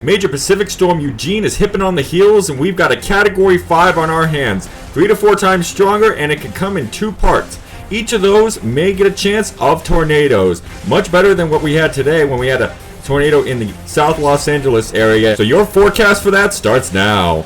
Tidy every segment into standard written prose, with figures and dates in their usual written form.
Major Pacific Storm Eugene is hipping on the heels, and we've got a Category 5 on our hands. 3 to 4 times stronger, and it can come in 2 parts. Each of those may get a chance of tornadoes. Much better than what we had today when we had a tornado in the South Los Angeles area. So your forecast for that starts now.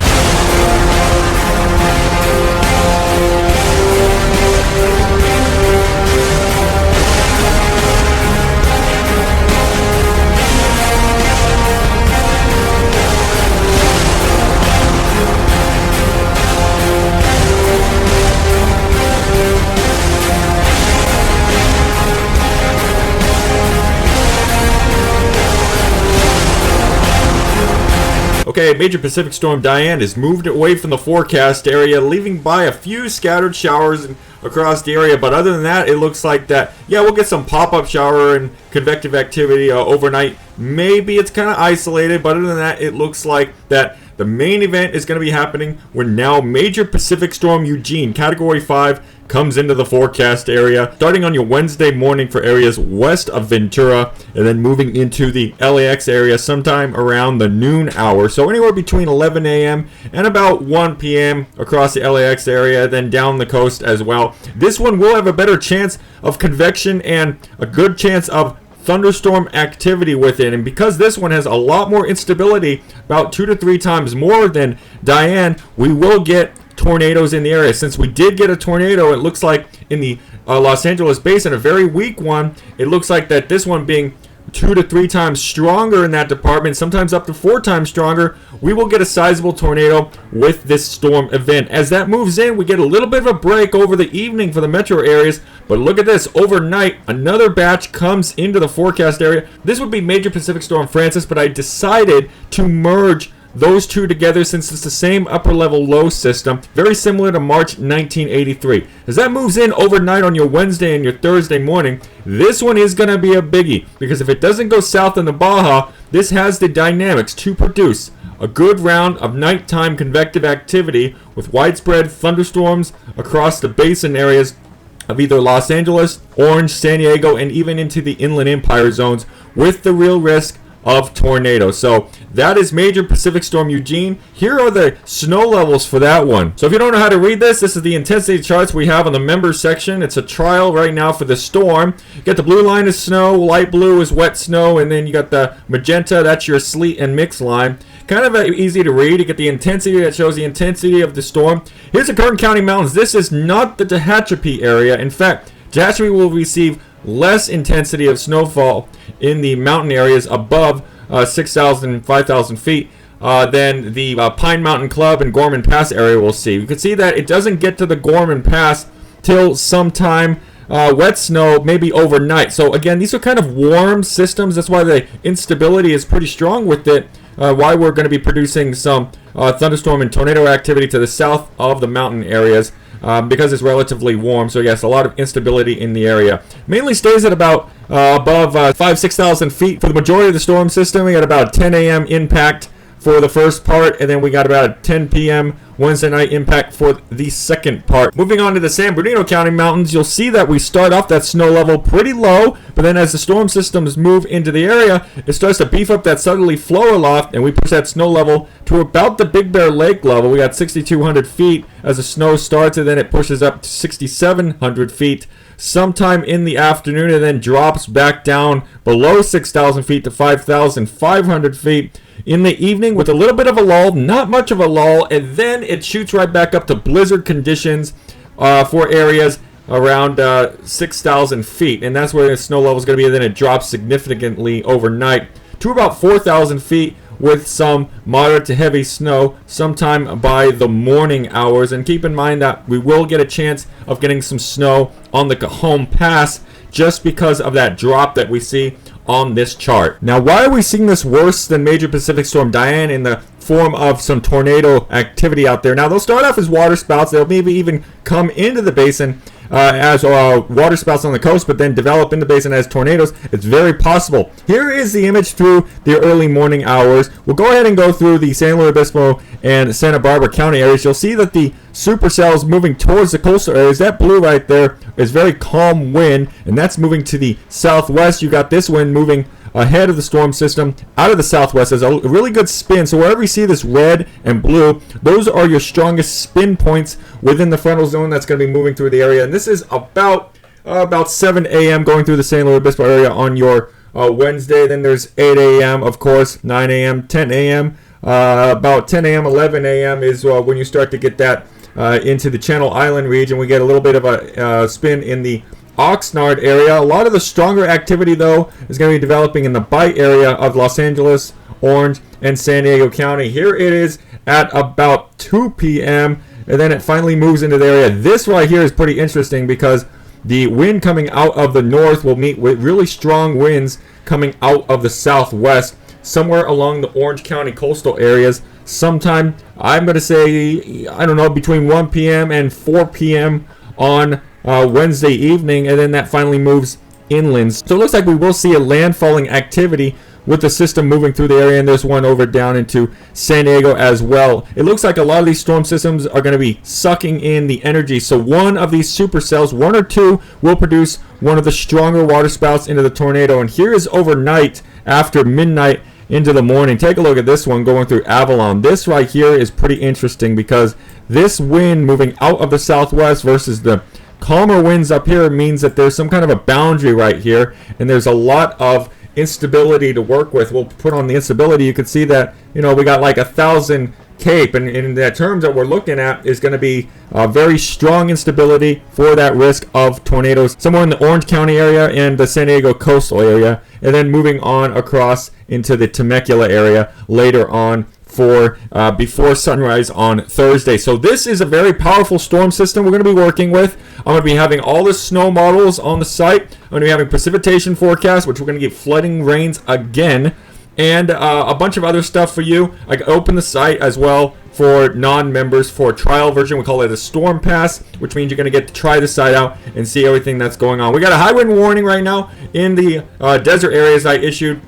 Okay, Major Pacific Storm Diane has moved away from the forecast area, leaving by a few scattered showers across the area. But other than that, it looks like that, yeah, we'll get some pop-up shower and convective activity overnight. Maybe it's kind of isolated, but other than that, it looks like that the main event is going to be happening when now Major Pacific Storm Eugene, Category 5, comes into the forecast area, starting on your Wednesday morning for areas west of Ventura, and then moving into the LAX area sometime around the noon hour. So anywhere between 11 a.m. and about 1 p.m. across the LAX area, then down the coast as well. This one will have a better chance of convection and a good chance of thunderstorm activity with it, and because this one has a lot more instability, about 2 to 3 times more than Diane, we will get tornadoes in the area. Since we did get a tornado, it looks like in the Los Angeles basin, a very weak one, it looks like that this one being 2 to 3 times stronger in that department, sometimes up to 4 times stronger, we will get a sizable tornado with this storm event. As that moves in, we get a little bit of a break over the evening for the metro areas, but look at this, overnight, another batch comes into the forecast area. This would be Major Pacific Storm Francis, but I decided to merge those two together since it's the same upper level low system, very similar to March 1983. As that moves in overnight on your Wednesday and your Thursday morning, this one is going to be a biggie, because if it doesn't go south in the Baja, this has the dynamics to produce a good round of nighttime convective activity with widespread thunderstorms across the basin areas of either Los Angeles, Orange, San Diego, and even into the Inland Empire zones, with the real risk of tornadoes. So that is Major Pacific Storm Eugene. Here are the snow levels for that one. So if you don't know how to read this is the intensity charts we have on the members section. It's a trial right now for the storm. You got the blue line is snow, light blue is wet snow, and then you got the magenta, that's your sleet and mix line. Kind of easy to read. You get the intensity that shows the intensity of the storm. Here's the Kern County Mountains. This is not the Tehachapi area. In fact, Tehachapi will receive less intensity of snowfall in the mountain areas above 6,000 and 5,000 feet than the Pine Mountain Club and Gorman Pass area will see. You can see that it doesn't get to the Gorman Pass till sometime wet snow, maybe overnight. So again, these are kind of warm systems. That's why the instability is pretty strong with it. Why we're going to be producing some thunderstorm and tornado activity to the south of the mountain areas. Because it's relatively warm, so yes, a lot of instability in the area. Mainly stays at about above 5,000-6,000 feet for the majority of the storm system. We got about 10 a.m. impact for the first part, and then we got about a 10 p.m. Wednesday night impact for the second part. Moving on to the San Bernardino County Mountains, you'll see that we start off that snow level pretty low, but then as the storm systems move into the area, it starts to beef up that southerly flow aloft, and we push that snow level to about the Big Bear Lake level. We got 6,200 feet as the snow starts, and then it pushes up to 6,700 feet sometime in the afternoon, and then drops back down below 6,000 feet to 5,500 feet in the evening with a little bit of a lull, not much of a lull, and then it shoots right back up to blizzard conditions for areas around 6,000 feet, and that's where the snow level is going to be. And then it drops significantly overnight to about 4,000 feet with some moderate to heavy snow sometime by the morning hours. And keep in mind that we will get a chance of getting some snow on the Cajon Pass just because of that drop that we see on this chart. Now, why are we seeing this worse than Major Pacific Storm Diane in the form of some tornado activity out there? Now, they'll start off as water spouts. They'll maybe even come into the basin as water spouts on the coast, but then develop in the basin as tornadoes. It's very possible. Here is the image through the early morning hours. We'll go ahead and go through the San Luis Obispo and Santa Barbara County areas. You'll see that the supercells moving towards the coastal areas. That blue right there is very calm wind, and that's moving to the southwest. You got this wind moving ahead of the storm system out of the southwest. There's a really good spin. So wherever you see this red and blue, those are your strongest spin points within the frontal zone that's going to be moving through the area. And this is about 7 a.m. going through the San Luis Obispo area on your Wednesday. Then there's 8 a.m., of course, 9 a.m., 10 a.m. About 10 a.m., 11 a.m. is when you start to get that into the Channel Island region. We get a little bit of a spin in the Oxnard area. A lot of the stronger activity, though, is going to be developing in the Bight area of Los Angeles, Orange, and San Diego County. Here it is at about 2 p.m., and then it finally moves into the area. This right here is pretty interesting because the wind coming out of the north will meet with really strong winds coming out of the southwest, somewhere along the Orange County coastal areas. Sometime, I'm going to say, I don't know, between 1 p.m. and 4 p.m. on Wednesday evening, and then that finally moves inland. So it looks like we will see a landfalling activity with the system moving through the area, and there's one over down into San Diego as well. It looks like a lot of these storm systems are going to be sucking in the energy. So one of these supercells, one or two, will produce one of the stronger water spouts into the tornado. And here is overnight after midnight into the morning. Take a look at this one going through Avalon. This right here is pretty interesting because this wind moving out of the southwest versus the calmer winds up here means that there's some kind of a boundary right here, and there's a lot of instability to work with. We'll put on the instability. You can see that, we got like 1,000 Cape, and in the terms that we're looking at is going to be very strong instability for that risk of tornadoes somewhere in the Orange County area and the San Diego coastal area, and then moving on across into the Temecula area later on for before sunrise on Thursday. So this is a very powerful storm system we're going to be working with. I'm going to be having all the snow models on the site. I'm going to be having precipitation forecasts, which we're going to get flooding rains again, and a bunch of other stuff for you. I open the site as well for non-members for a trial version. We call it a storm pass, which means you're going to get to try the site out and see everything that's going on. We got a high wind warning right now in the desert areas I issued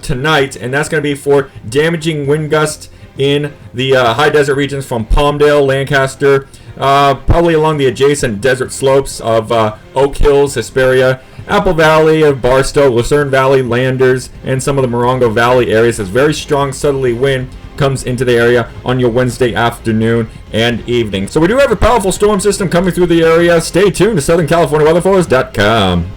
tonight, and that's going to be for damaging wind gusts in the high desert regions from Palmdale, Lancaster, probably along the adjacent desert slopes of Oak Hills, Hesperia, Apple Valley of Barstow, Lucerne Valley, Landers, and some of the Morongo Valley areas. This very strong southerly wind comes into the area on your Wednesday afternoon and evening. So we do have a powerful storm system coming through the area. Stay tuned to SouthernCaliforniaWeatherForce.com.